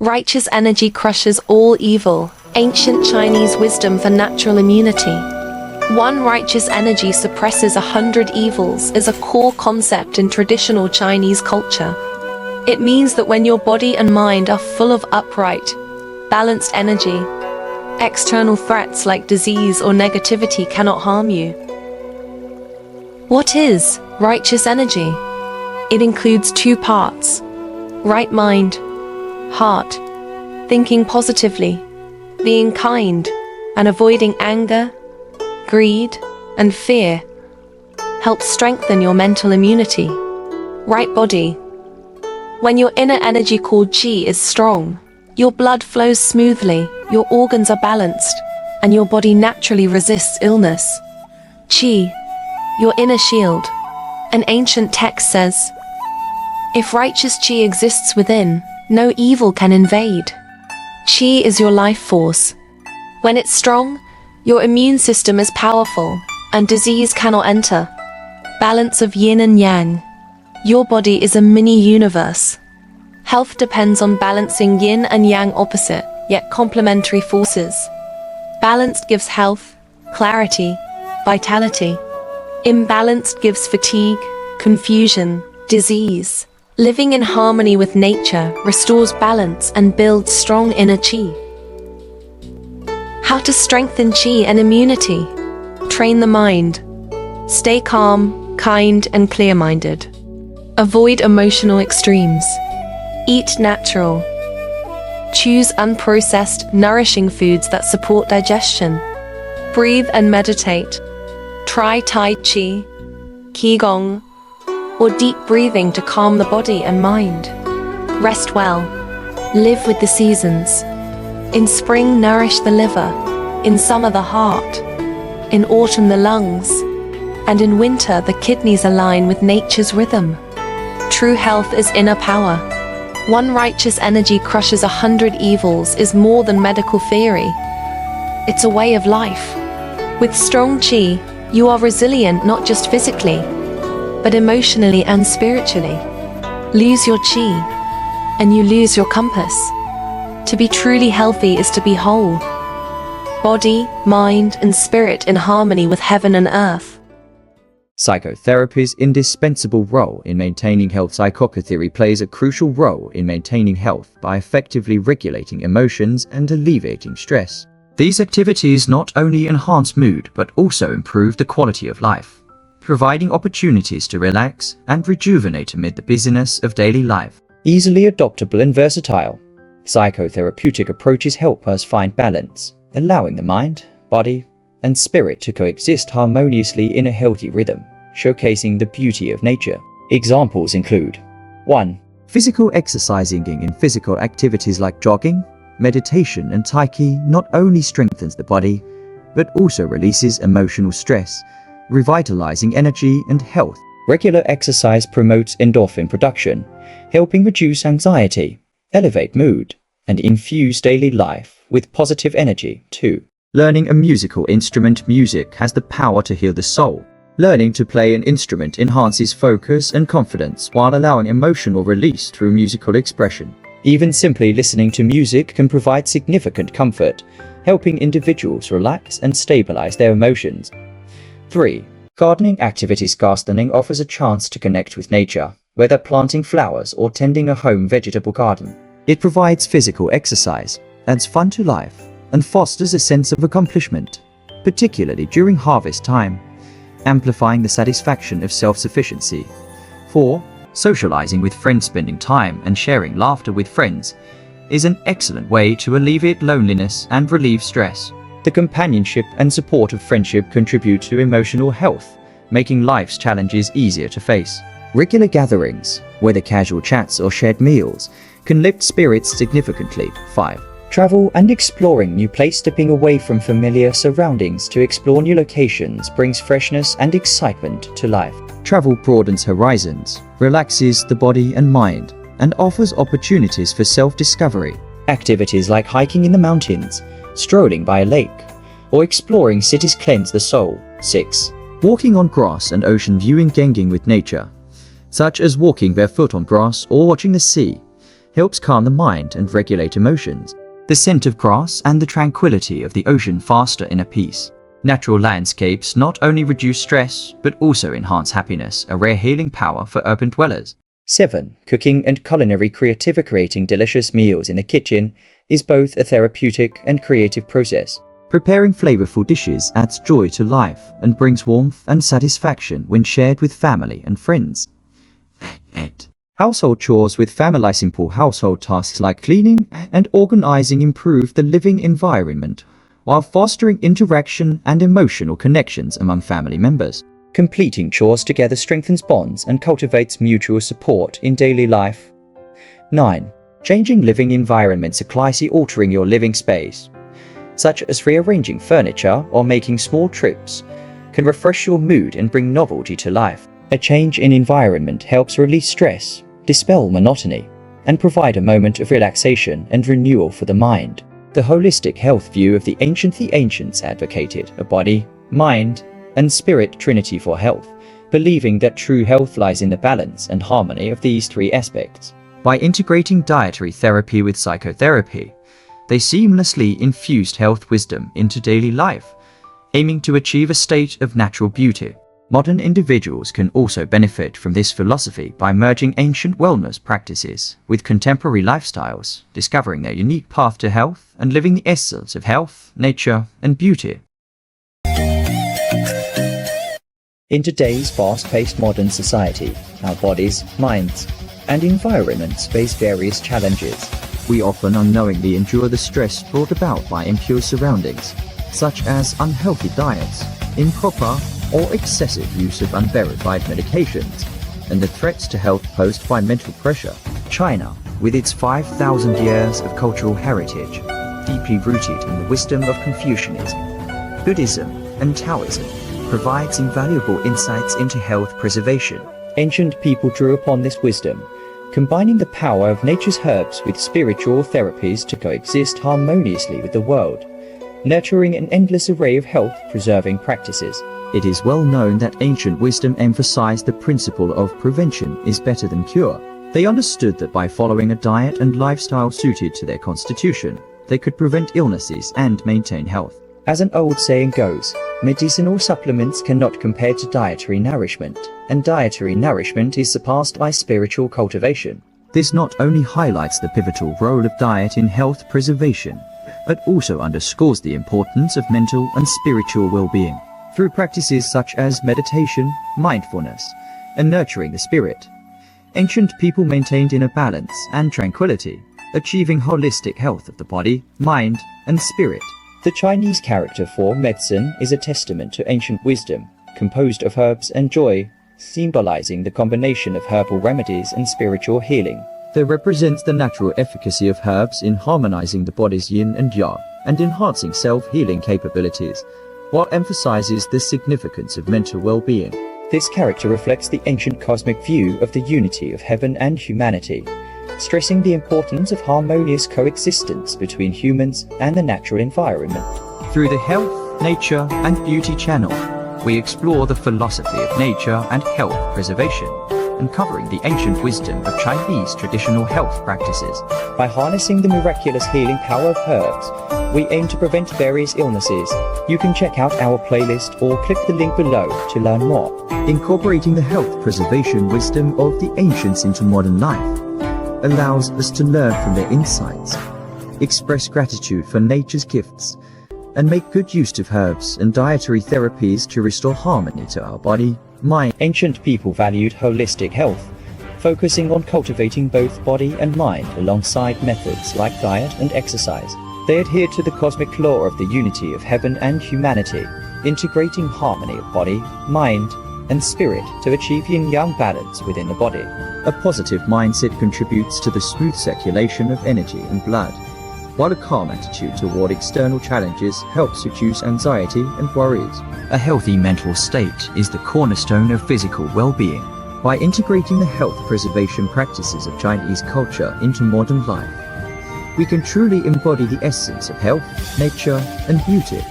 Righteous energy crushes all evil. Ancient Chinese wisdom for natural immunity. One righteous energy suppresses 100 evils is a core concept in traditional Chinese culture. It means that when your body and mind are full of upright, balanced energy, external threats like disease or negativity cannot harm you. What is righteous energy? It includes two parts: right mind, heart, thinking positively, being kind, and avoiding anger, greed, and fear. Helps strengthen your mental immunity. Right body. When your inner energy called qi is strong, your blood flows smoothly, your organs are balanced, and your body naturally resists illness. Qi, your inner shield. An ancient text says, if righteous qi exists within, no evil can invade. Qi is your life force. When it's strong, your immune system is powerful, and disease cannot enter. Balance of yin and yang. Your body is a mini-universe. Health depends on balancing yin and yang opposite, yet complementary forces. Balanced gives health, clarity, vitality. Imbalanced gives fatigue, confusion, disease. Living in harmony with nature restores balance and builds strong inner qi. How to strengthen qi and immunity? Train the mind. Stay calm, kind, and clear-minded. Avoid emotional extremes. Eat natural. Choose unprocessed, nourishing foods that support digestion. Breathe and meditate. Try Tai Chi, Qigong, or deep breathing to calm the body and mind. Rest well. Live with the seasons. In spring, nourish the liver. In summer, the heart. In autumn, the lungs. And in winter, the kidneys align with nature's rhythm. True health is inner power. One righteous energy crushes 100 evils is more than medical theory. It's a way of life. With strong qi, you are resilient not just physically, but emotionally and spiritually. Lose your qi, and you lose your compass. To be truly healthy is to be whole. Body, mind, and spirit in harmony with heaven and earth. Psychotherapy's indispensable role in maintaining health. Psychotherapy plays a crucial role in maintaining health by effectively regulating emotions and alleviating stress. These activities not only enhance mood but also improve the quality of life, providing opportunities to relax and rejuvenate amid the busyness of daily life. Easily adoptable and versatile, psychotherapeutic approaches help us find balance, allowing the mind, body, and spirit to coexist harmoniously in a healthy rhythm, showcasing the beauty of nature. Examples include 1. Physical exercising. In physical activities like jogging, meditation, and Tai Chi not only strengthens the body, but also releases emotional stress, revitalizing energy and health. Regular exercise promotes endorphin production, helping reduce anxiety, elevate mood, and infuse daily life with positive energy. 2. Learning a musical instrument. Music has the power to heal the soul. Learning to play an instrument enhances focus and confidence while allowing emotional release through musical expression. Even simply listening to music can provide significant comfort, helping individuals relax and stabilize their emotions. 3. Gardening activities. Gardening offers a chance to connect with nature, whether planting flowers or tending a home vegetable garden. It provides physical exercise, adds fun to life, and fosters a sense of accomplishment, particularly during harvest time, amplifying the satisfaction of self-sufficiency. 4. Socializing with friends. Spending time and sharing laughter with friends is an excellent way to alleviate loneliness and relieve stress. The companionship and support of friendship contribute to emotional health, making life's challenges easier to face. Regular gatherings, whether casual chats or shared meals, can lift spirits significantly. 5. Travel and exploring new places. Stepping away from familiar surroundings to explore new locations brings freshness and excitement to life. Travel broadens horizons, relaxes the body and mind, and offers opportunities for self-discovery. Activities like hiking in the mountains, strolling by a lake, or exploring cities cleanse the soul. 6. Walking on grass and ocean. Viewing. Engaging with nature, such as walking barefoot on grass or watching the sea, helps calm the mind and regulate emotions. The scent of grass and the tranquility of the ocean foster inner peace. Natural landscapes not only reduce stress, but also enhance happiness, a rare healing power for urban dwellers. 7. Cooking and culinary creativity. Creating delicious meals in the kitchen is both a therapeutic and creative process. Preparing flavorful dishes adds joy to life and brings warmth and satisfaction when shared with family and friends. 8. Household chores with family. Simple household tasks like cleaning and organizing improve the living environment, while fostering interaction and emotional connections among family members. Completing chores together strengthens bonds and cultivates mutual support in daily life. 9. Changing living environments. Altering your living space, such as rearranging furniture or making small trips, can refresh your mood and bring novelty to life. A change in environment helps release stress, dispel monotony, and provide a moment of relaxation and renewal for the mind. The holistic health view of the ancients advocated a body, mind, and spirit trinity for health, believing that true health lies in the balance and harmony of these three aspects. By integrating dietary therapy with psychotherapy, they seamlessly infused health wisdom into daily life, aiming to achieve a state of natural beauty. Modern individuals can also benefit from this philosophy by merging ancient wellness practices with contemporary lifestyles, discovering their unique path to health and living the essence of health, nature, and beauty. In today's fast-paced modern society, our bodies, minds, and environments face various challenges. We often unknowingly endure the stress brought about by impure surroundings, such as unhealthy diets, improper or excessive use of unverified medications, and the threats to health posed by mental pressure. China, with its 5,000 years of cultural heritage, deeply rooted in the wisdom of Confucianism, Buddhism, and Taoism, provides invaluable insights into health preservation. Ancient people drew upon this wisdom, combining the power of nature's herbs with spiritual therapies to coexist harmoniously with the world, nurturing an endless array of health-preserving practices. It is well known that ancient wisdom emphasized the principle of prevention is better than cure. They understood that by following a diet and lifestyle suited to their constitution, they could prevent illnesses and maintain health. As an old saying goes, medicinal supplements cannot compare to dietary nourishment, and dietary nourishment is surpassed by spiritual cultivation. This not only highlights the pivotal role of diet in health preservation, but also underscores the importance of mental and spiritual well-being. Through practices such as meditation, mindfulness, and nurturing the spirit, ancient people maintained inner balance and tranquility, achieving holistic health of the body, mind, and spirit. The Chinese character for medicine is a testament to ancient wisdom, composed of herbs and joy, symbolizing the combination of herbal remedies and spiritual healing. They represent the natural efficacy of herbs in harmonizing the body's yin and yang, and enhancing self-healing capabilities, while emphasizes the significance of mental well-being. This character reflects the ancient cosmic view of the unity of heaven and humanity, stressing the importance of harmonious coexistence between humans and the natural environment. Through the Health, Nature, and Beauty channel, we explore the philosophy of nature and health preservation, uncovering the ancient wisdom of Chinese traditional health practices. By harnessing the miraculous healing power of herbs, we aim to prevent various illnesses. You can check out our playlist or click the link below to learn more. Incorporating the health preservation wisdom of the ancients into modern life allows us to learn from their insights, express gratitude for nature's gifts, and make good use of herbs and dietary therapies to restore harmony to our body, mind. Ancient people valued holistic health, focusing on cultivating both body and mind alongside methods like diet and exercise. They adhered to the cosmic law of the unity of heaven and humanity, integrating harmony of body, mind, and spirit to achieve yin-yang balance within the body. A positive mindset contributes to the smooth circulation of energy and blood, while a calm attitude toward external challenges helps reduce anxiety and worries. A healthy mental state is the cornerstone of physical well-being. By integrating the health preservation practices of Chinese culture into modern life, we can truly embody the essence of health, nature, and beauty.